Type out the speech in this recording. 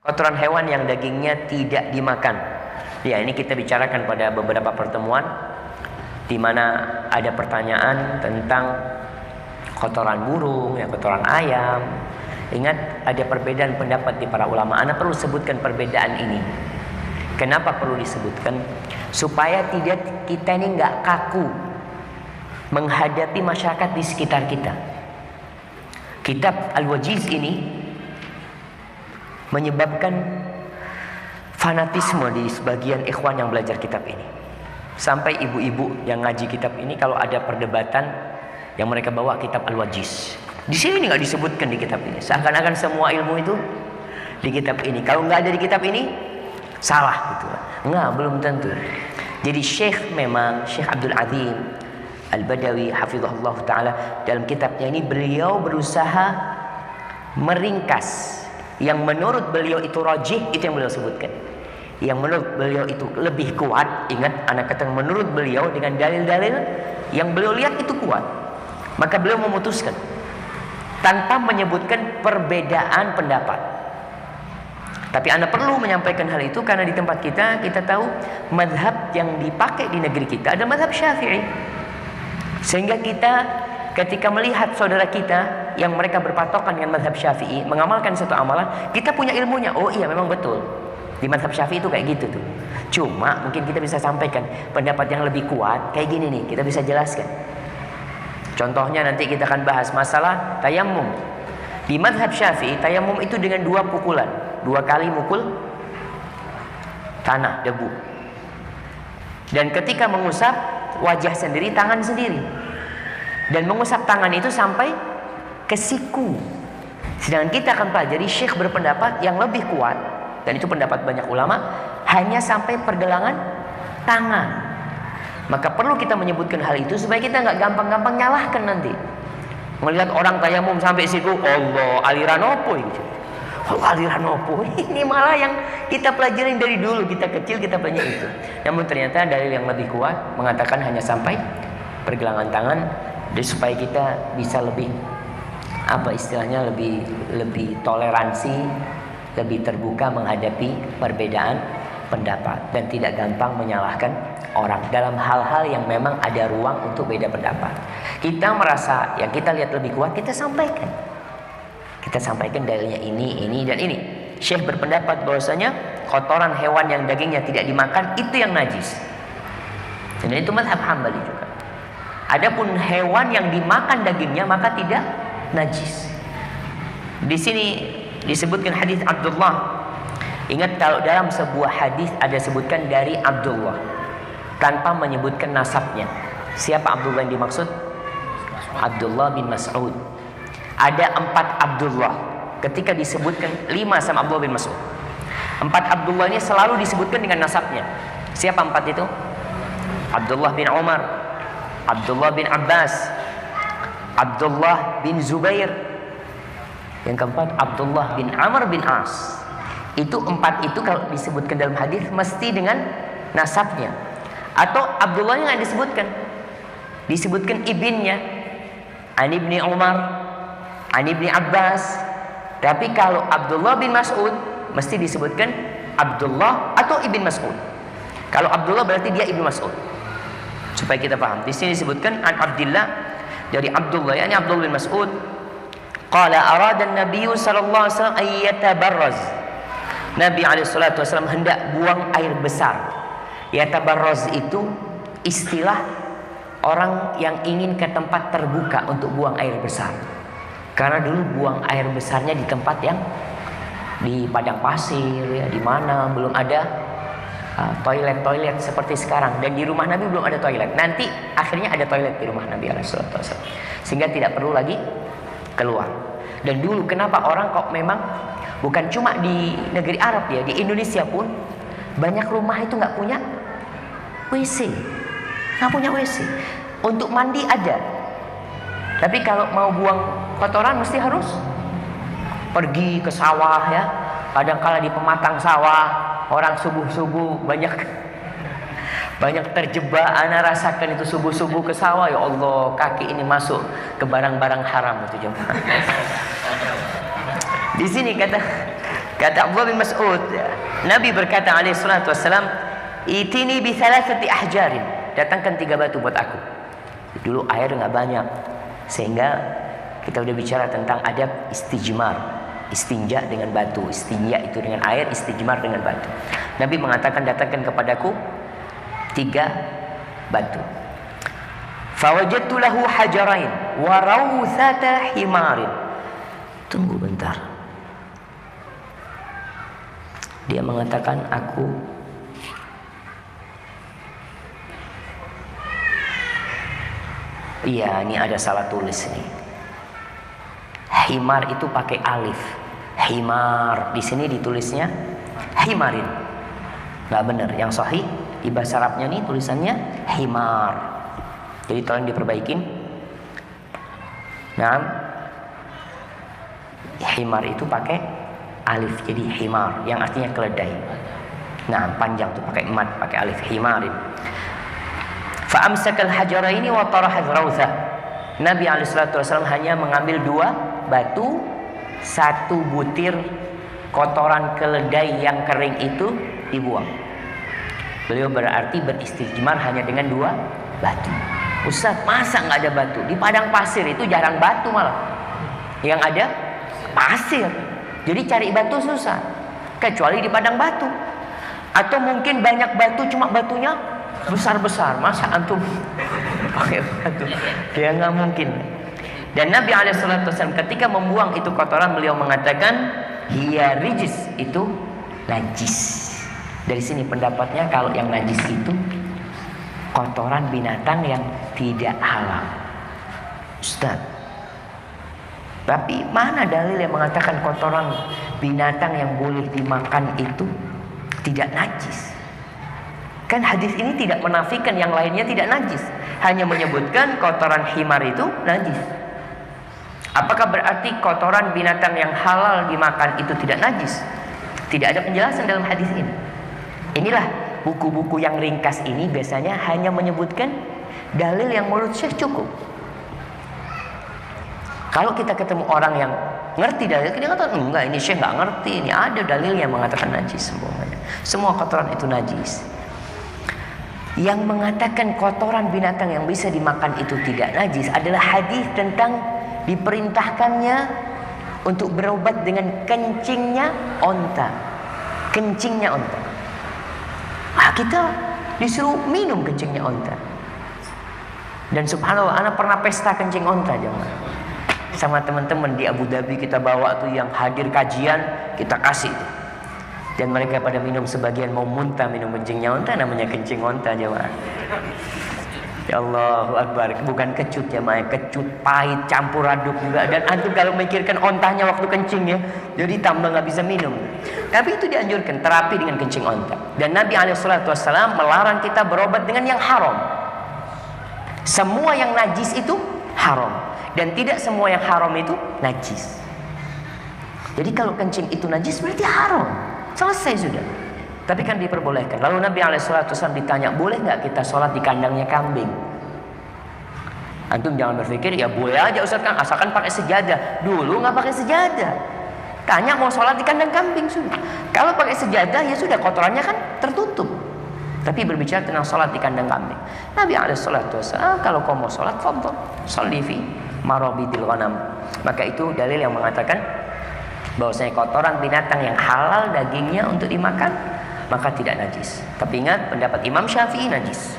Kotoran hewan yang dagingnya tidak dimakan. Ya, ini kita bicarakan pada beberapa pertemuan di mana ada pertanyaan tentang kotoran burung, ya, kotoran ayam. Ingat, ada perbedaan pendapat di para ulama. Ana perlu sebutkan perbedaan ini. Kenapa perlu disebutkan? Supaya tidak kita ini nggak kaku menghadapi masyarakat di sekitar kita. Kitab Al-Wajiz ini menyebabkan fanatisme di sebagian ikhwan yang belajar kitab ini. Sampai ibu-ibu yang ngaji kitab ini kalau ada perdebatan yang mereka bawa kitab Al-Wajiz. Di sini nggak disebutkan di kitab ini. Seakan-akan semua ilmu itu di kitab ini. Kalau nggak ada di kitab ini, salah gitu. Nggak, belum tentu. Jadi Syekh Abdul Azim Al-Badawi hafizahullah ta'ala dalam kitabnya ini beliau berusaha meringkas yang menurut beliau itu rajih, itu yang beliau sebutkan. Yang menurut beliau itu lebih kuat. Ingat, anak kata menurut beliau dengan dalil-dalil yang beliau lihat itu kuat. Maka beliau memutuskan tanpa menyebutkan perbedaan pendapat. Tapi anda perlu menyampaikan hal itu karena di tempat kita tahu mazhab yang dipakai di negeri kita adalah mazhab Syafi'i. Sehingga kita ketika melihat saudara kita yang mereka berpatokan dengan mazhab Syafi'i mengamalkan satu amalan, kita punya ilmunya. Oh iya, memang betul. Di mazhab Syafi'i itu kayak gitu tuh. Cuma mungkin kita bisa sampaikan pendapat yang lebih kuat kayak gini nih, kita bisa jelaskan. Contohnya nanti kita akan bahas masalah tayammum. Di mazhab Syafi'i, tayammum itu dengan 2 pukulan. 2 kali mukul tanah, debu. Dan ketika mengusap wajah sendiri, tangan sendiri. Dan mengusap tangan itu sampai ke siku. Sedangkan kita akan pelajari Syekh berpendapat yang lebih kuat, dan itu pendapat banyak ulama, hanya sampai pergelangan tangan. Maka perlu kita menyebutkan hal itu supaya kita nggak gampang-gampang nyalahkan nanti. Melihat orang tayamum sampai siku, Allah, aliran opo gitu. Oh, aliran opo. Ini malah yang kita pelajarin dari dulu, kita kecil kita pelajari itu. Namun ternyata dalil yang lebih kuat mengatakan hanya sampai pergelangan tangan, dan supaya kita bisa lebih lebih toleransi, lebih terbuka menghadapi perbedaan pendapat dan tidak gampang menyalahkan orang dalam hal-hal yang memang ada ruang untuk beda pendapat. Kita merasa yang kita lihat lebih kuat, kita sampaikan. Kita sampaikan dalilnya ini dan ini. Syekh berpendapat bahwasanya kotoran hewan yang dagingnya tidak dimakan itu yang najis. Dan itu mazhab Hambali juga. Adapun hewan yang dimakan dagingnya maka tidak najis. Di sini disebutkan hadis Abdullah. Ingat, kalau dalam sebuah hadis ada sebutkan dari Abdullah tanpa menyebutkan nasabnya. Siapa Abdullah yang dimaksud? Abdullah bin Mas'ud. Ada 4 Abdullah. Ketika disebutkan 5 sama Abdullah bin Mas'ud, 4 Abdullah ini selalu disebutkan dengan nasabnya. Siapa 4 itu? Abdullah bin Umar, Abdullah bin Abbas, Abdullah bin Zubair. Yang keempat Abdullah bin Amr bin As. Itu 4 itu kalau disebutkan dalam hadis mesti dengan nasabnya. Atau Abdullahnya nggak disebutkan, disebutkan ibinnya, An ibni Umar, An ibni Abbas. Tapi kalau Abdullah bin Mas'ud mesti disebutkan Abdullah atau Ibn Mas'ud. Kalau Abdullah berarti dia Ibn Mas'ud. Supaya kita paham. Di sini disebutkan An Abdillah, dari Abdullah, yakni Abdullah bin Mas'ud. Qala arada an-nabiy sallallahu alaihi wasallam ayyatabarraz. Nabi SAW hendak buang air besar. Yatabarraz itu istilah orang yang ingin ke tempat terbuka untuk buang air besar. Karena dulu buang air besarnya di tempat yang di padang pasir, ya, di mana belum ada toilet seperti sekarang. Dan di rumah Nabi belum ada toilet. Nanti akhirnya ada toilet di rumah Nabi SAW, sehingga tidak perlu lagi keluar. Dan dulu kenapa orang kok memang bukan cuma di negeri Arab ya, di Indonesia pun banyak rumah itu nggak punya WC, nggak punya WC. Untuk mandi ada, tapi kalau mau buang kotoran mesti harus pergi ke sawah ya. Kadang-kala di pematang sawah orang subuh-subuh banyak terjebak. Ana rasakan itu subuh-subuh ke sawah, ya Allah, kaki ini masuk ke barang-barang haram itu jemaah. Di sini Kata Abdullah bin Mas'ud, Nabi berkata alaihi salatu wassalam, "Itini bi thalathati ahjarin." Datangkan 3 batu buat aku. Dulu air nggak banyak, sehingga kita udah bicara tentang adab istijmar, istinja dengan batu. Istinja itu dengan air, istijmar dengan batu. Nabi mengatakan, datangkan kepadaku 3 batu. Fawajadtu lahu hajarain wa rawthata himarin. Tunggu bentar. Dia mengatakan, iya, ini ada salah tulis nih. Himar itu pakai alif. Himar di sini ditulisnya himarin. Nggak benar. Yang sahih di bahasa Arabnya nih tulisannya himar. Jadi tolong diperbaikin. Nah, himar itu pakai alif, jadi himar yang artinya keledai. Nah, panjang tuh pakai mat, pakai alif, himarin. Fa amsakal hajaraini wa taraha rawthah. Nabi alaihi salatu wasallam hanya mengambil 2 batu, 1 butir kotoran keledai yang kering itu dibuang. Beliau berarti beristijmar hanya dengan 2 batu. Ustaz, masa nggak ada batu? Di padang pasir itu jarang batu malah. Yang ada pasir. Jadi cari batu susah, kecuali di padang batu. Atau mungkin banyak batu, cuma batunya besar-besar. Masa antum pakai batu? Ya nggak mungkin. Dan Nabi SAW ketika membuang itu kotoran, beliau mengatakan, hiya rijis, itu najis. Dari sini pendapatnya kalau yang najis itu kotoran binatang yang tidak halal. Ustaz, tapi mana dalil yang mengatakan kotoran binatang yang boleh dimakan itu tidak najis? Kan hadis ini tidak menafikan yang lainnya tidak najis, hanya menyebutkan kotoran himar itu najis. Apakah berarti kotoran binatang yang halal dimakan itu tidak najis? Tidak ada penjelasan dalam hadis ini. Inilah buku-buku yang ringkas ini biasanya hanya menyebutkan dalil yang menurut Syekh cukup. Kalau kita ketemu orang yang ngerti dalil, dia kata enggak, ini Syekh nggak ngerti, ini ada dalil yang mengatakan najis semuanya. Semua kotoran itu najis. Yang mengatakan kotoran binatang yang bisa dimakan itu tidak najis adalah hadis tentang diperintahkannya untuk berobat dengan kencingnya onta. Kencingnya onta. Nah, kita disuruh minum kencingnya onta. Dan subhanallah, anak pernah pesta kencing onta jemaah. Sama teman-teman di Abu Dhabi kita bawa tuh yang hadir kajian, kita kasih tuh. Dan mereka pada minum, sebagian mau muntah minum kencingnya onta, namanya kencing onta jemaah. Ya Allahu Akbar, bukan kecut jemaah, kecut pahit campur aduk juga. Dan antum kalau memikirkan ontanya waktu kencing ya, jadi tambah nggak bisa minum. Tapi itu dianjurkan terapi dengan kencing onta. Dan Nabi SAW melarang kita berobat dengan yang haram. Semua yang najis itu haram. Dan tidak semua yang haram itu najis. Jadi kalau kencing itu najis berarti haram. Selesai sudah. Tapi kan diperbolehkan. Lalu Nabi SAW ditanya, boleh nggak kita sholat di kandangnya kambing? Antum jangan berpikir, ya boleh aja Ustaz kan, asalkan pakai sejadah. Dulu nggak pakai sejadah. Tanya mau sholat di kandang kambing sudah. Kalau pakai sejadah ya sudah, kotorannya kan tertutup. Tapi berbicara tentang sholat di kandang kambing, Nabi SAW, kalau kau mau sholat, fadhal, sholli fi marabidil ghanam. Maka itu dalil yang mengatakan bahwasanya kotoran binatang yang halal dagingnya untuk dimakan, maka tidak najis. Tapi ingat, pendapat Imam Syafi'i najis.